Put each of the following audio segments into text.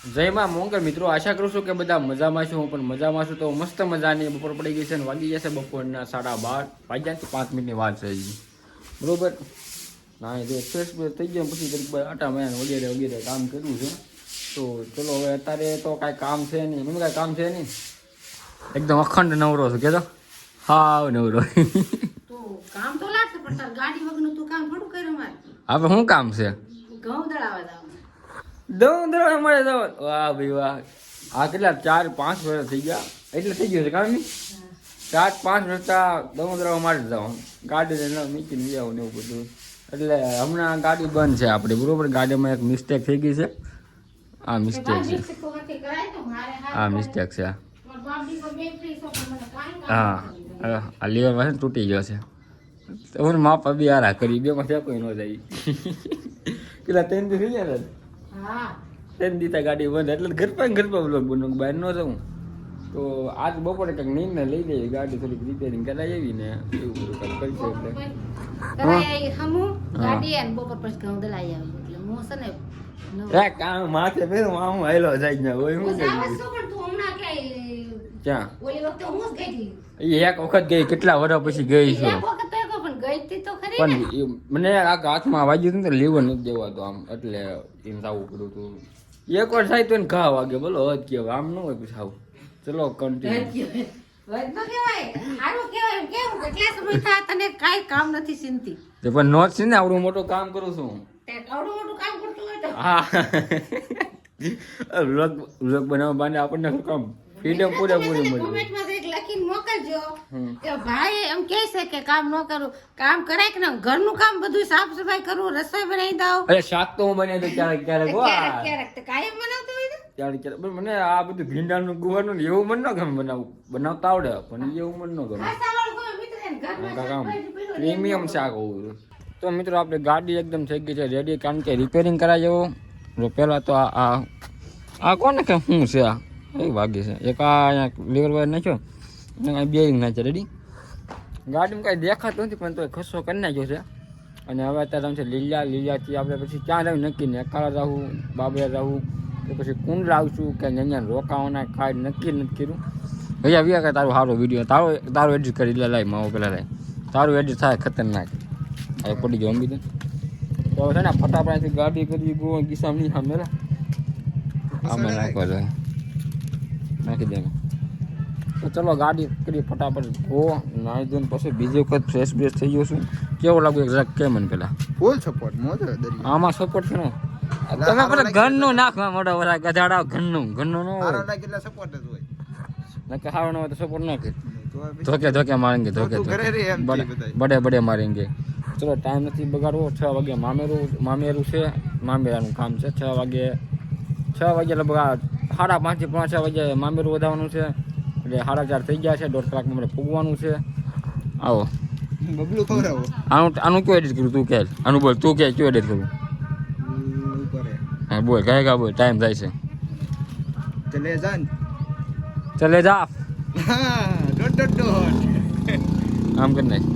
જય માં મોંઘર મિત્રો, આશા કરું છું કે બધા મજામાં છું. હું પણ મજામાં છું. તો મસ્ત મજાની બપોર પડી ગઈ છે અને વાગી જશે બપોરના 12:30 વાગ્યાથી 5 મિનિટની વાત છે હજી. બરોબર ના જો ફ્રેશ થઈ ગયો પછી કંઈક આટા મહિના વગેરે વગેરે કામ કર્યું છે. તો ચલો હવે અત્યારે તો કાંઈ કામ છે નહીં. મને કાંઈ કામ છે નહીં, એકદમ અખંડ નવરો છું. કહેતો હા નવરો. કામ તો લાગશે પણ તાર ગાડી વગરનું તું કામ થોડું કર્યું મારે. હવે શું કામ છે? ઘઉં દળાવા જાવ. દઉં મળે તો વાહ ભાઈ વાહ. આ કેટલા 4-5 વર્ષ થઈ ગયા, એટલે થઈ ગયું છે કામ નહીં. 4-5 રસ્તા દઉં મારે જાઉં, ગાડી મીકીને લઈ આવું ને એવું બધું. એટલે હમણાં ગાડી બંધ છે આપણી, બરોબર. ગાડીમાં એક મિસ્ટેક થઈ ગઈ છે. આ મિસ્ટેક છે, આ મિસ્ટેક છે. હા આ લીવર પાસે તૂટી ગયો છે. હું માપ બી આરા કરી બે માં કોઈ ન જાય. પેલા 3 દી થઈ ગયા ને, હા 3 દીતા ગાડી બંધ, એટલે ઘર પર બ્લોગ બનવું, બહાર ન જવું. તો આજ બપોરે કંઈક નિર્ણય લઈ લઈએ, ગાડી થોડીક રિપેરિંગ કરાવી આવી ને એવું બધું કંઈક કરીશું. એટલે કરાય હમું ગાડી અને બપોર પછી ઘઉં દળાઈ આવી એટલે હું છે ને કામ માથે ફેરું આમ હાયલો જાય ને હોય હું શું જાવ કરી છું પણ તું હમણાં ક્યાંય ક્યાં ઓલી વખતે હું જ ગઈ હતી. એક વખત ગઈ, કેટલા વર્ષ પછી ગઈ છું. એક વખત તો એક પણ ગઈ હતી તો ખરી ને. પણ મને આ હાથમાં વાગ્યું હતું ને તો લીવર નથી દેવાતો આમ, એટલે એમ થવું પડ્યું હતું. એક વાર થાય તો એને ઘા વાગે, બોલો હદ કેવાય, આમ ન હોય પછી આવું. ચલો કન્ટિન્યુ. વૈદ નો કહેવાય, હારું કહેવાય. એમ કેવું કેટલા સમય થયા તને કાંઈ કામ નથી ચિંતી. પણ નોટ છે ને, આવડું મોટું કામ કરું છું. તે આવડું મોટું કામ કરતું હોય તો હા વ્લોગ બનાવવા બાને આપણને શું કામ ફ્રીડમ પૂરેપૂરી મળી. કોમેન્ટમાં એક લખીને મોકલજો કે ભાઈ એમ કહે છે કે કામ ન કરું. કામ કરાય કે ના, ઘરનું કામ બધું સાફ સફાઈ કરું, રસોઈ બનાવી દઉં. અરે શાક તો હું બનાવી દઉં ક્યારેક ક્યારેક. ક્યારેક ક્યારેક તો કાયમ બનાવતો હોય ને. ક્યારેક ક્યારેક પણ મને આ બધું ભીંડાનું ગુવારનું ને એવું મને ન ગમે બનાવવું. બનાવતા આવડે પણ એવું મને ન ગમે. ખાસાવાળું કોઈ મિત્ર એને ઘરમાં કામ સફાઈ પેલું પ્રીમિયમ શાક હોવું. તો મિત્રો આપણે ગાડી એકદમ થઈ ગઈ છે રેડી, કારણ કે રિપેરિંગ કરાવી જવું. પહેલાં તો આ કોને કે શું છે, આ એ વાગે છે. એક આ અહીંયા લીવર વાયર નાખ્યો અને કાંઈ બેરિંગ નાખ્યો રેડી. ગાડીમાં કાંઈ દેખાતું નથી પણ તો ખસો કરી નાખ્યો છે. અને હવે અત્યારે છે લીલાથી આપણે પછી ક્યાં જવું નક્કી નહીં. અકાળા જવું, બાબરા જવું કે પછી કુંડલા આવશું કે અહીંયા રોકાવાના, કાંઈ નક્કી નથી કર્યું. ભૈયા આવ્યા કે તારો સારો વિડીયો તારો એડિટ કરી લે, લાય માવો પેલા લાય, તારું એડિટ થાય ખતરનાક. હવે પડી ગયો અમી તો છે ને ફટાફડાથી ગાડી કરી ગો કિસ્સામાં નહીં સામે આમાં નાખવા જાય, નાખી દે. તો ચલો ગાડી કરી ફટાફટ ગો, નાહી ધોઈને પછી બીજી વખત ફ્રેશ થઈ ગયો છું. કેવો લાગ્યું જરાક કે મને પેલા ફૂલ સપોર્ટ મોજો આમાં સપોર્ટ છે ને. તમે પેલા ઘરનું નાખવા મોટા વરા ગધાડા, ઘરનું ન હોય. કેટલા સપોર્ટ જ હોય. નકે હારો ન હોય તો સપોર્ટ ન કરે. ધોકે મારેંગે, ધોકે બડે મારેંગે. ચલો ટાઈમ નથી બગાડવો. 6 વાગે મામેરું છે, મામેરાનું કામ છે. 6 વાગે લગભગ 5:30 થી 6 વાગે મામેરું વધારવાનું છે. એટલે 4:30 થઈ ગયા છે. 1.5 કલાકમાં મને પૂગવાનું છે. આવો બબલું ખવડાવો. આનું કયું એડિટ કર્યું તું કે? આનું બોલ તું કે કયું એડિટ કર્યું? હા બોલ, ગાય બોલ, ટાઈમ થાય છે. ચલે જા આમ કરી નાખ.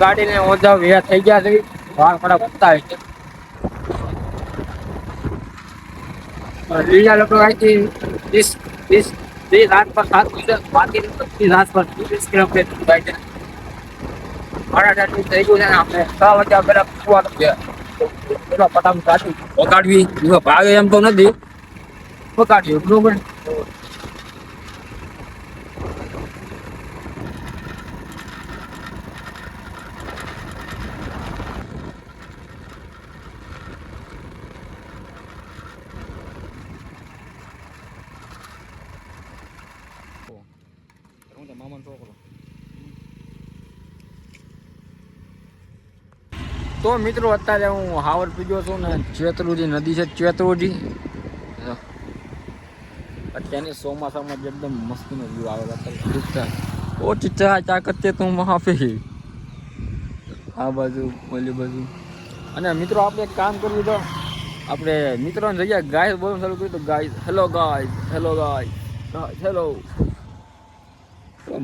ગાડીને ઓછા વ્યા થઈ ગયા છે, વાળ ખડા બતાવે છે. લીલા લોકો અહીંથી 30 આસપાસ 7 બાકી 25 આસપાસ 30 કિલોમીટર થાય છે. મારા થઈ ગયું છે ને, આપણે 6 વાગ્યા પહેલા પૂરવાનું છે. પેલા પટામ કાઢી પકાડવી, ભાગે એમ તો નથી પકાડ્યું, બરોબર. તો મિત્રો અત્યારે હું હાવર પીગયો છું ને, ચેતરુજી નદી છે, ચેતરુજી. અત્યારની ચોમાસામાં જ એકદમ મસ્તીનો વ્યૂ આવેલો છે. ઓ ચિચ્ચા ચા કરતે તું મહાફી આ બાજુ ઓલી બાજુ. અને મિત્રો આપણે એક કામ કરવું તો આપણે મિત્રોને જગ્યાએ ગાય બોલવાનું ચાલુ કર્યું તો ગાય હેલો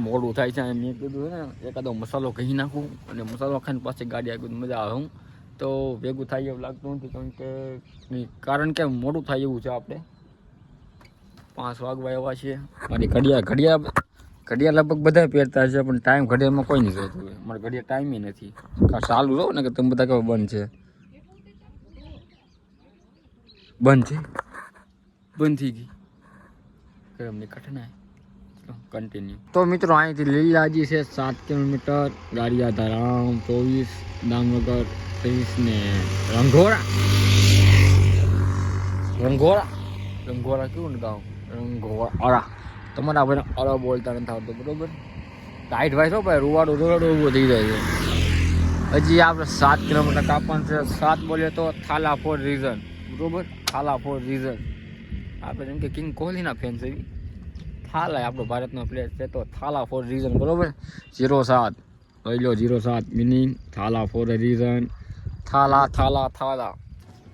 મોડું થાય છે. મેં કીધું ને એકાદો મસાલો કહી નાખું અને મસાલો ખાઈને પાછી ગાડી આવી મજા આવે. હું તો ભેગું થાય એવું લાગતું નથી, કારણ કે મોડું થાય એવું છે. આપણે 5 વાગવા એવા છે. મારી ઘડિયાળ લગભગ બધા પહેરતા છે, પણ ટાઈમ ઘડિયાળમાં કોઈ નહીં જોતું હોય. મારે ઘડિયાળ ટાઈમે નથી. ચાલુ રહો ને કે તમે બધા કહો બંધ છે, બંધ થઈ ગઈ. એમની કઠણાઈ કન્ટિન્યુ. તો મિત્રો અહીંથી લીલાજી છે 7 કિલોમીટર, ગારિયા ધારામ 24, દામનગર 30 ને રંગોરા કેવું ને ગામ રંગોરા. તમારા ભાઈને અરા બોલતા નથી આવતું, બરોબર? ટાઈટ વાય છો ભાઈ, રૂવાડું ઊભું થઈ જાય છે. હજી આપણે 7 કિલોમીટર કાપવાનું છે. 7 બોલીએ તો થાલા ફોર રીઝન, બરોબર? Thala four reason. આપણે જેમ કે કિંગ કોહલીના ફેન છે, થાલા આપણો ભારતનો પ્લેયર છે, તો થાલા ફોર રીઝન, બરોબર? 07 લઈ લો, 07 meaning Thala four reason. Thala.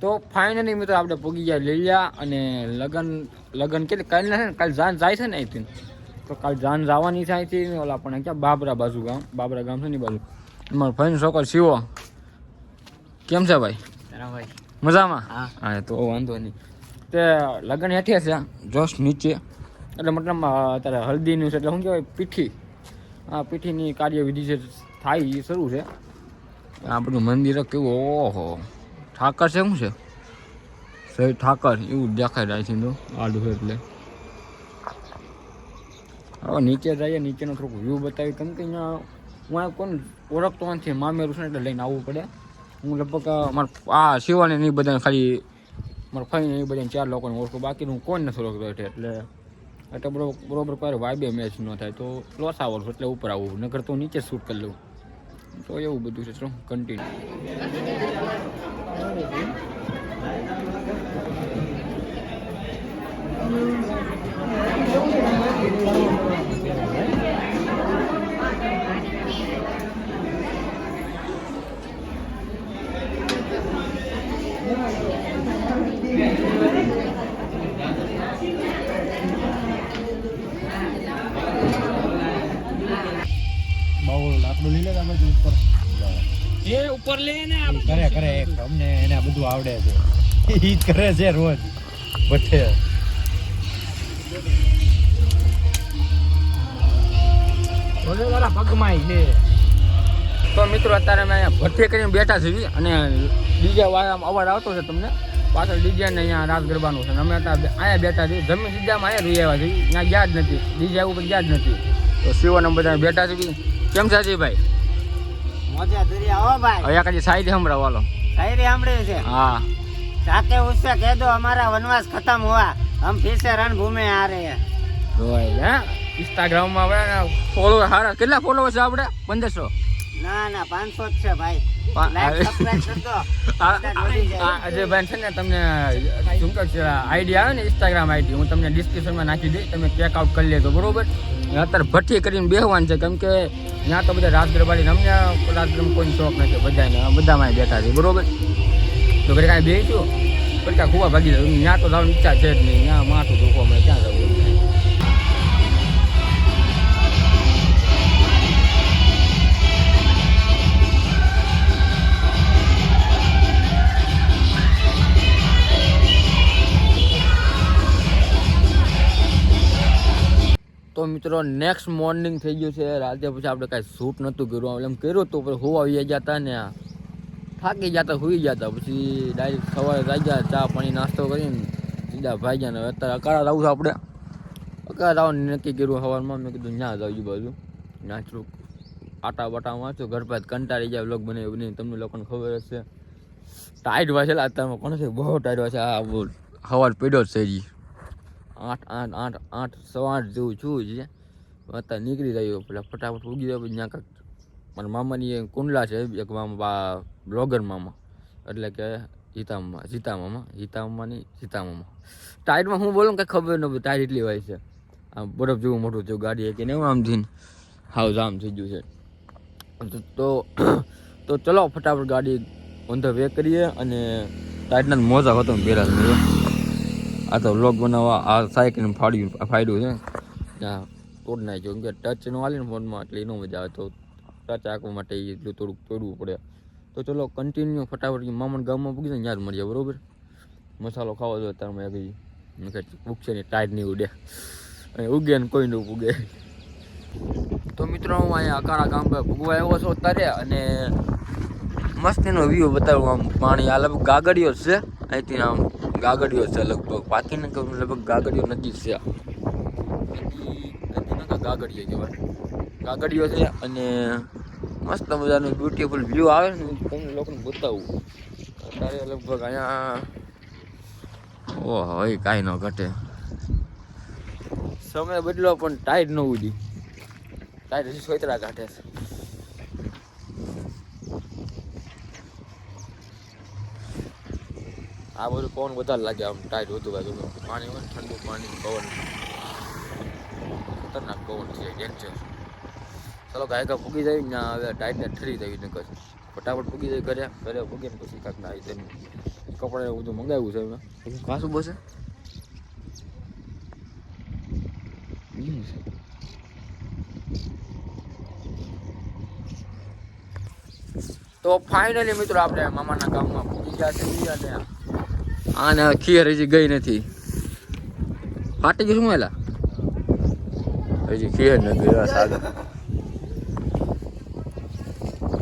તો ફાઇનલી મિત્રો આપણે પૂગી ગયા લીલિયા. અને લગન કે કાલે છે ને, કાલે જાન જાય છે ને અહીંથી, તો કાલે જાન જવાની છે અહીંથી. ઓલા પણ ક્યાં બાબરા ગામ છે ને બાજુ. મારો ભાઈનો છોકરો શિવો કેમ છે ભાઈ? મજામાં? હા તો વાંધો નહીં. તે લગન હેઠે છે, જસ્ટ નીચે, એટલે મતલબ અત્યારે હલ્દીનું છે, એટલે શું કહેવાય, પીઠી. હા, પીઠીની કાર્યવિધિ છે, થાય એ શરૂ છે. આ બધું મંદિર કેવું, ઓહો ઠાકર છે, શું છે સહી ઠાકર એવું દેખાય જાય છે. તો આડું છે એટલે હવે નીચે જઈએ, નીચેનો થોડુંક વ્યૂ બતાવી, કેમ કે અહીંયા હું કોણ ઓળખતો નથી, મામેરું છે ને, એટલે લઈને આવવું પડે. હું લગભગ મારા શિવાને નહીં બધાને, ખાલી મારા ફઈને એ બધાને 4 લોકોને ઓળખું, બાકીનું હું કોઈ નથી ઓળખતો. એટલે બરોબર કોઈ વાઇબે મેચ ન થાય તો લોસ આવડું, એટલે ઉપર આવવું, નગર તો નીચે શૂટ કરી લઉં. તો એવું બધું છે. ચલો કન્ટિન્યુ. લાકડું લઈ લે ઉપર ઉપર લે ને કરે અમને એને બધું આવડે છે, ઈ જ કરે છે રોજ બઠે. પગમાં છે. તો મિત્રો અત્યારે અમે અહીંયા ભઠ્ઠી કરીને બેઠા છીએ, અને ડીજે અવાજ આવતો છે તમને પાછળ. ડીજે ને અહીંયા રાસ ગરબાનું છે. અમે અત્યારે અહીંયા બેઠા છીએ, જમીન સીધામાં અહીંયા રહી આવ્યા છીએ, ત્યાં ગયા જ નથી, ડીજે ઉપર ગયા જ નથી. તો શિવને બધા બેઠા છીએ. કેમ છે અજયભાઈ? મજા દુરી આવો ભાઈ. અહીંયા કદી શાયરી સંભળાવો હાલો. શાયરી સાંભળી છે? હા. जाते उससे कह दो हमारा वनवास खत्म हुआ, हम फिर से रणभूमि में आ रहे हैं. इंस्टाग्राम में फॉलोअर हारा કેટલા ફોલોઅર્સ છે આપણે? 1500. ના 500 જ છે ભાઈ. લાઈક સબસ્ક્રાઇબ કરજો. અજયભાઈ છે ને, તમને શું કહે છે આઈડી આવે ને, ઇન્સ્ટાગ્રામ આઈડી હું તમને ડિસ્ક્રિપ્શનમાં નાખી દઈશ, તમે ચેક આઉટ કરી લેજો, બરોબર? અત્યારે ભઠ્ઠી કરીને બેહવાનું છે, કેમ કે ત્યાં તો બધા રાસ ગરબાની, અમને રાસ ગરબા કોઈ શોખ નથી, બધામાં બેઠા છે, બરોબર? તો ઘરે કાંઈ બેસીશું પણ કાંઈ ખુવા ભાગી જાય, ત્યાં તો જવાની ઈચ્છા છે જ નહીં, ત્યાં માથું ધોખવા મળે, ક્યાં જવું? તો મિત્રો નેક્સ્ટ મોર્નિંગ થઈ ગયું છે. રાતે પછી આપણે કાંઈ શૂટ નહોતું કર્યું, એમ કર્યું હતું પણ હોવા આવી જતા ને થાકી જતા, સુઈ જતા. પછી ડાયરેક્ટ સવારે જાગ્યા, ચા પાણી નાસ્તો કરીને સીધા ભાગ્યા. ને અત્યારે અકાળા જવું છે આપણે, અકાળા જવાનું નક્કી કર્યું સવારમાં. મેં કીધું ત્યાં જાવ બાજુ, ત્યાં થોડુંક આટા બાટા વાંચો, ઘર પાસે કંટાળી જાય, વ્લોગ બનાવી તમને લોકોને ખબર હશે. ટાઈટ વાંચેલા અત્યારમાં કોણ છે, બહુ ટાઈટ વાંચે. આ સવાર પડ્યો જ છે, હજી 8 સવા 8 જેવું છું જ. અત્યારે નીકળી રહ્યો, પેલા ફટાફટ ઉગી જાય. પછી ત્યાં કાંઈક મારા મામાની કુંડલા છે, એક મામા બ્લોગર મામા, એટલે કે સીતા મામા. ટાયરમાં હું બોલું કંઈ ખબર ન પડે, ટાયર એટલી હોય છે. આમ બરફ જેવું મોટું થયું, ગાડી કે એવું આમ થઈને હાવ જામ થઈ ગયું છે. તો ચલો ફટાફટ ગાડી ઓન ધ વે કરીએ. અને ટાયરના મોજા હતો પહેલા આ તો વ્લોગ બનાવવા આ સાયકલ ફાડ્યું છે, ત્યાં તોડ નાખ્યો, કેમ કે ટચ ન હાલે ને ફોનમાં, એટલે એનો મજા આવે. તો ટચ આંકવા માટે એટલું થોડુંક તોડવું પડે. તો તો ચલો કન્ટિન્યુ ફટાફટ મામા ગામમાં પૂગી જાય યાદ મળીએ બરોબર. મસાલો ખાવો જોઈએ તારમાં આગળ ઉગશે ને ટાઈટ નહીં ઉડે અને ઉગે ને કોઈ ન ઉગે. તો મિત્રો હું અહીંયા અકાળા ગામ પર ભૂગવા આવ્યો છું અત્યારે અને મસ્ત એનો વ્યૂ બતાવું. આમ પાણી આ લગભગ ગાગડીઓ છે અહીંથી, આમ ગાગડીઓ છે લગભગ પાકીને લગભગ ગાગડીઓ નદી છે. ગાગડીઓ કહેવાય, ગાગડીઓ છે અને મસ્ત મજાનું બ્યુટીફુલ વ્યૂ આવે ને તમને લોકોને બતાવું. અત્યારે લગભગ અહીંયા ઓહો એ કાંઈ ન ઘટે. સમય બદલો પણ ટાઈટ ન ઉડી, ટાઈટ હજી સોયતરા કાઢે છે. આ બધું પવન વધારે લાગે આમ ટાઈટ વધુ બાજુ પાણી હોય ઠંડુ પાણી પવન ખતરનાક પવન છે ડેન્જર. ચાલો ગાયકા પૂગી જાય ને હવે ટાઈટને ઠરી જવી નકર ફટાફટ પૂગી જાય ઘરે પૂગીને પછી કાંક ના આવી તેનું કપડા બધું મંગાવ્યું છે હવે કાશું બસે. તો ફાઇનલી મિત્રો આપણે મામાના ગામમાં પૂગી ગયા છે અને આને ખીર હજી ગઈ નથી. ફાટી ગયું શું એલા હજી ખીર નથી ગઈ સાગર.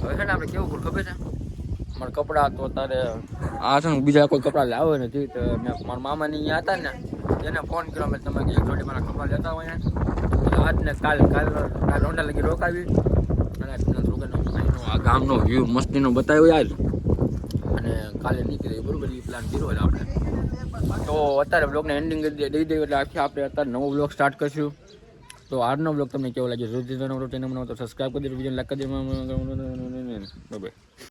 હવે છે ને આપણે કેવું ખબર છે મારા કપડાં તો તારે આ છે ને બીજા કોઈ કપડાં લાવે નથી તો મેં મારા મામાની અહીંયા હતા ને એને ફોન કર્યો મેં તમે એક જોડે મારા કપડાં લેતા હોય ને આજ ને કાલ રોંડા લગી રોકાવી અને આ ગામનો વ્યૂ મસ્તીનો બતાવ્યો યાર અને કાલે નીકળી બરોબર એ પ્લાન કર્યો એટલે આપણે. તો અત્યારે બ્લોગને એન્ડિંગ દઈ દઈએ એટલે આખી આપણે અત્યારે નવો બ્લોગ સ્ટાર્ટ કરીશું. તો આજનો બ્લોગ તમને કેવો લાગ્યો જો ચેનલ તો સબસ્ક્રાઈબ કરી દેજો, વિડીયો લાઈક કરી દેજો. બાય.